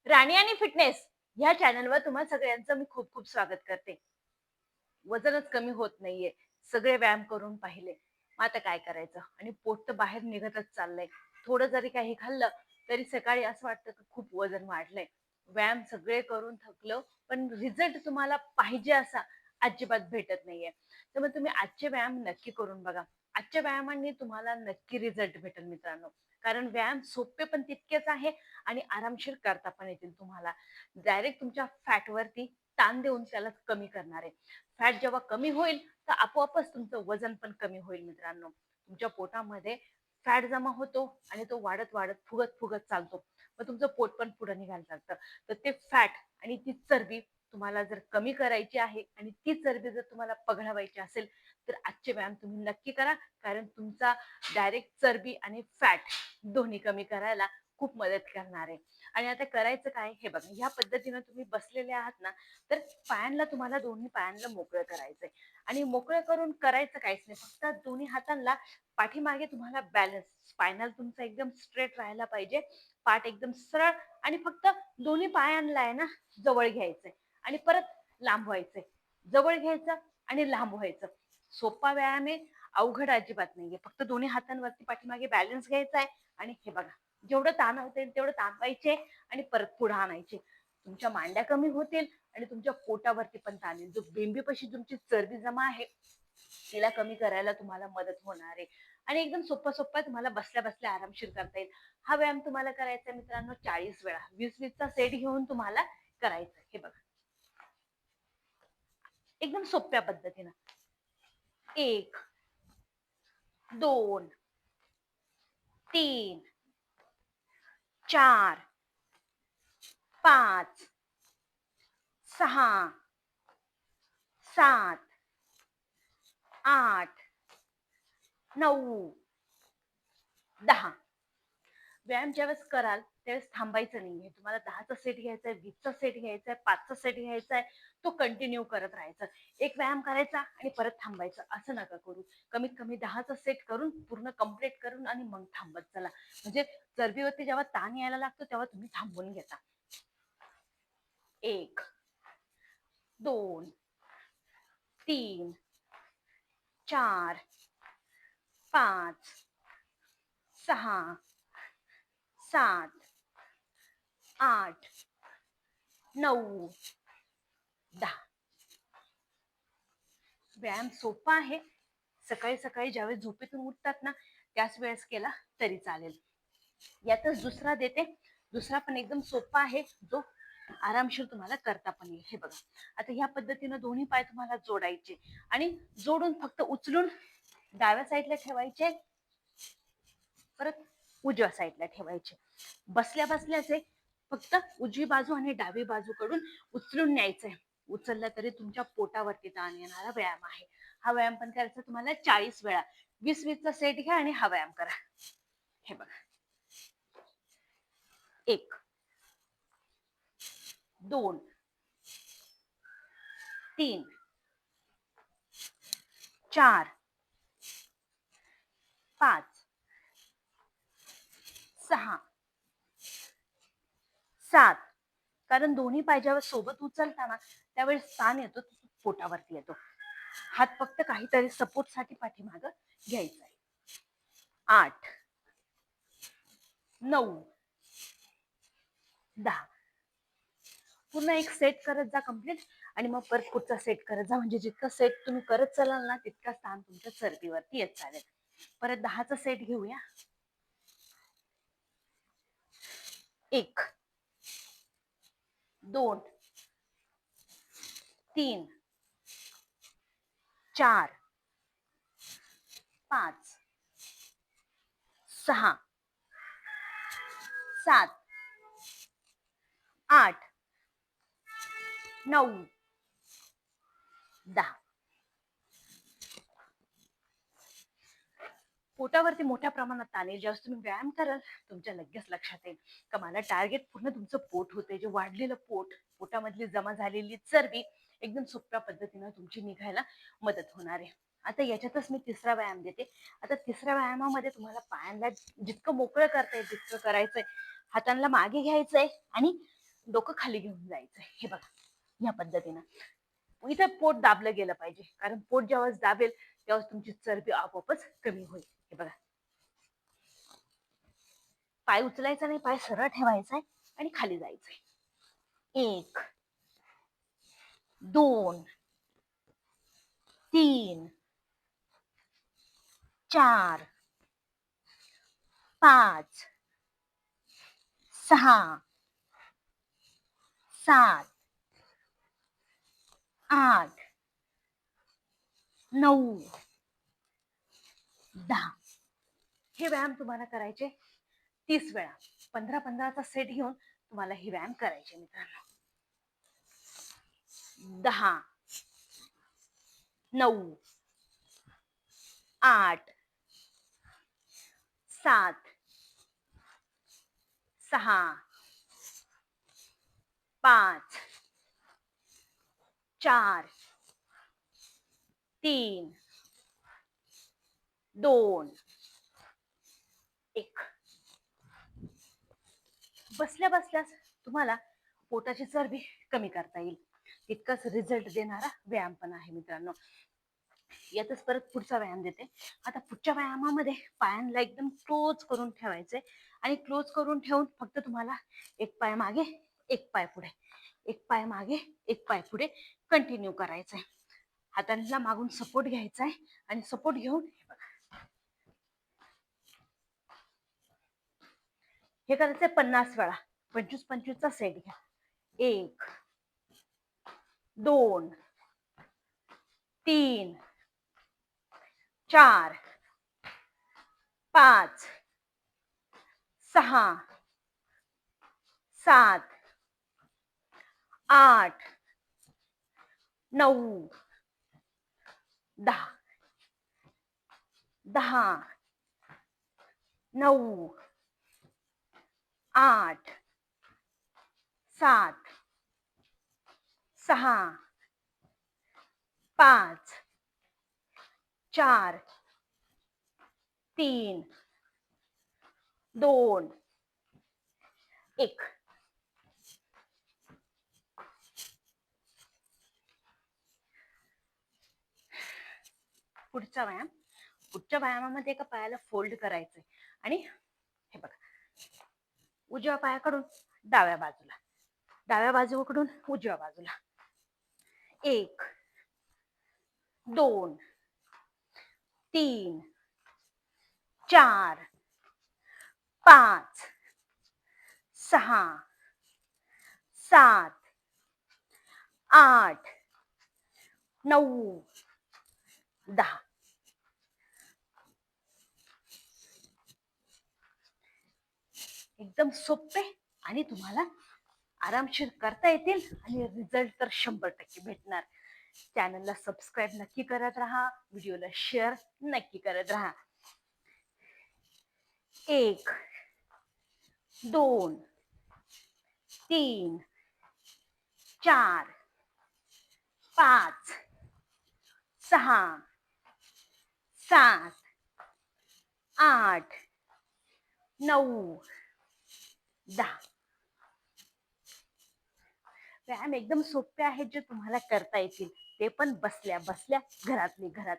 राणी आणि फिटनेस ह्या चॅनलवर तुम्हा सगळ्यांचं मी खूप खूप स्वागत करते. वजनच कमी होत नाहीये. सगळे व्यायाम करून पाहिले. मग आता काय करायचं? आणि पोट तर बाहेर निघतच चाललंय. थोडं जरी काही खाल्लं तरी सकाळी असं वाटतं की खूप वजन वाढलंय. व्यायाम सगळे करून थकलो, पण रिझल्ट तुम्हाला पाहिजे असा अजिबात भेटत नाहीये. तर मग तुम्ही आजचे व्यायाम नक्की करून बघा. आजच्या व्यायामांनी तुम्हाला नक्की रिझल्ट भेटेल मित्रांनो. कारण व्यायाम सोपे पण तितकेच आहे आणि आरामशीर करता पण येतील तुम्हाला. डायरेक्ट तुमच्या फॅटवरती ताण देऊन त्याला कमी करणार आहे. फॅट जेव्हा कमी होईल तर आपोआपच तुमचं वजन पण कमी होईल मित्रांनो. तुमच्या पोटामध्ये फॅट जमा होतो आणि तो वाढत वाढत फुगत फुगत चालतो. मग तुमचं पोट पण पुढे निघायला लागतं. तर ते फॅट आणि ती चरबी तुम्हाला जर कमी करायची आहे आणि ती चरबी जर तुम्हाला पघळावायची असेल तर आजचे व्यायाम तुम्ही नक्की करा. कारण तुमचा डायरेक्ट चरबी आणि फॅट दोन्ही कमी करायला खूप मदत करणार आहे. आणि आता करायचं काय हे बघा, ह्या पद्धतीनं तुम्ही बसलेले आहात ना, तर पायांना तुम्हाला दोन्ही पायांना मोकळं करायचंय. आणि मोकळं करून करायचं काहीच नाही, फक्त दोन्ही हातांना पाठीमागे तुम्हाला बॅलन्स, स्पायनल तुमचा एकदम स्ट्रेट राहायला पाहिजे, पाठ एकदम सरळ. आणि फक्त दोन्ही पायांना आहे ना जवळ घ्यायचंय आणि परत लांब व्हायचंय, जवळ घ्यायचं आणि लांब व्हायचं. सोपा व्यायाम आहे, अवघड अजिबात नाहीये. फक्त दोन्ही हातांवरती पाठीमागे बॅलन्स घ्यायचा आहे आणि हे बघा, जेवढं ताणवता येईल तेवढं ताणवायचे आणि परत पुढे आणायचे. तुमच्या मांड्या कमी होतील आणि तुमच्या पोटावरती पण ताण येईल. जो बेंबीपाशी तुमची चरबी जमा आहे तिला कमी करायला तुम्हाला मदत होणार आहे. आणि एकदम सोपा सोपा तुम्हाला बसल्या बसल्या आरामशीर करता येईल. हा व्यायाम तुम्हाला करायचा मित्रांनो 40 वेळा. 20-20 चा सेट घेऊन तुम्हाला करायचं. हे बघा, एकदम सोप्या पद्धतीनं. 1, 2, 3, 4, 5, 6, 7, 8, 9, 10. व्यायाम ज्यावेळेस कराल त्यावेळेस थांबायचं नाहीये. तुम्हाला 10चा सेट घ्यायचा आहे, 20चा सेट घ्यायचा आहे, 5चा सेट घ्यायचा आहे. तो कंटिन्यू करत राहायचा. एक व्यायाम करायचा आणि परत थांबायचं असं नका करू. कमीत कमी 10चा सेट करून पूर्ण कंप्लीट करून आणि मग थांबत चला. म्हणजे चरबीवरती जेव्हा ताण यायला लागतो तेव्हा तुम्ही थांबून घेता. 1, 2, 3, 4, 5, 6, 7, 8, 9, 10. व्यायाम सोपा आहे. सकाळी सकाळी ज्यावेळेस झोपेतून उठतात ना त्याच वेळेस केला तरी चालेल. यातच दुसरा देते. दुसरा पण एकदम सोपा आहे, जो आरामशीर तुम्हाला करता पण येईल. हे बघा, आता ह्या पद्धतीनं दोन्ही पाय तुम्हाला जोडायचे आणि जोडून फक्त उचलून डाव्या साईडला ठेवायचे, परत उजव्या साईडला ठेवायचे. बसल्या बसल्याच आहे, फक्त उजवी बाजू आणि डावी बाजूकडून उचलून न्यायचंय. उचलला तरी तुमच्या पोटावरती ताण येणारा व्यायाम आहे. हा व्यायाम पण करायचा तुम्हाला 40 वेळा. 20-20 चा सेट घ्या आणि हा व्यायाम करा. हे बघा, 1, 2, 3, 4, 5, 6, 7. कारण दोन्ही पाय जेव्हा सोबत उचलताना त्यावेळेस ताण येतो, पोटावरती येतो. हात फक्त काहीतरी सपोर्टसाठी पाठीमाग घ्यायचा आहे. 8, 9, 10. पूर्ण एक सेट करत जा कंप्लीट आणि मग परत पुढचा सेट करत जा. म्हणजे जितका सेट तुम्ही करत चालाल ना तितका ताण तुमच्या चरबीवरती येत चालेल. परत 10चा सेट घेऊया. 1, 2, 3, 4, 5, 6, 7, 8, 9, 10. पोटावरती मोठ्या प्रमाणात ताण येईल. ज्यावेळेस तुम्ही व्यायाम कराल तुमच्या लगेच लक्षात येईल का मला टार्गेट पूर्ण तुमचं पोट होते. जे वाढलेलं पोट, पोटामधली जमा झालेली चरबी एकदम सोप्या पद्धतीनं तुमची निघायला मदत होणार आहे. आता याच्यातच मी तिसरा व्यायाम देते. आता तिसऱ्या व्यायामामध्ये तुम्हाला पायांना जितकं मोकळं करता येईल तितकं करायचंय. हातांना मागे घ्यायचंय आणि डोकं खाली घेऊन जायचंय. हे बघा, या पद्धतीनं. इथं पोट दाबलं गेलं पाहिजे, कारण पोट जेव्हा दाबेल तेव्हा तुमची चरबी आपोआपच कमी होईल. हे बघा, पाय उचलायचा नाही, पाय सरळ ठेवायचा आहे आणि खाली जायचंय. 1 2 3 4 5 6 7 8 9 10. हे व्यायाम तुम्हाला करायचे 30 वेळा. 15-15चा सेट घेऊन तुम्हाला हे व्यायाम करायचे मित्रांनो. 10 9 8 7 6 5 4 3 2 1. बसल्या बसल्याच तुम्हाला पोटाची चरबी कमी करता येईल. तितकाच रिझल्ट देणारा व्यायाम पण आहे मित्रांनो. यातच परत पुढचा व्यायाम देते. आता पुढच्या व्यायामामध्ये पायांना एकदम क्लोज करून ठेवायचे आणि क्लोज करून ठेवून फक्त तुम्हाला एक पाय मागे एक पाय पुढे, एक पाय मागे एक पाय पुढे कंटिन्यू करायचंय. हातांना मागून सपोर्ट घ्यायचा आहे आणि सपोर्ट घेऊन हे करायचंय 50 वेळा. 25-25चा सेट घ्या. 1 2 3 4 5 6 7 8 9 10. 10 9 8 7 6 5 4 3 2 1. पुढचा व्यायाम. पुढच्या व्यायामामध्ये एका पायाला फोल्ड करायचंय आणि हे बघा, उजव्या पायाकडून डाव्या बाजूला, डाव्या बाजूकडून उजव्या बाजूला. 1 2 3 4 5 6 7 8 9 10. एकदम सोपे आणि तुम्हाला आरामशीर करता येतील आणि रिझल्ट तर 100% भेटणार. चॅनलला सबस्क्राईब नक्की करत राहा, व्हिडिओला शेअर नक्की करत राहा. 1 2 3 4 5 6 7 8 9 10. व्यायाम एकदम सोपे आहेत जे तुम्हाला करता येतील, ते पण बसल्या बसल्या घरातली घरात.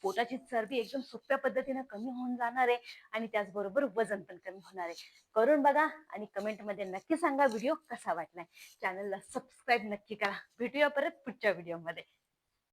पोटाची चरबी एकदम सोप्या पद्धतीने कमी होऊन जाणार आहे आणि त्याचबरोबर वजन पण कमी होणार आहे. करून बघा आणि कमेंटमध्ये नक्की सांगा व्हिडिओ कसा वाटलाय. चॅनलला सबस्क्राईब नक्की करा. भेटूया परत पुढच्या व्हिडिओमध्ये.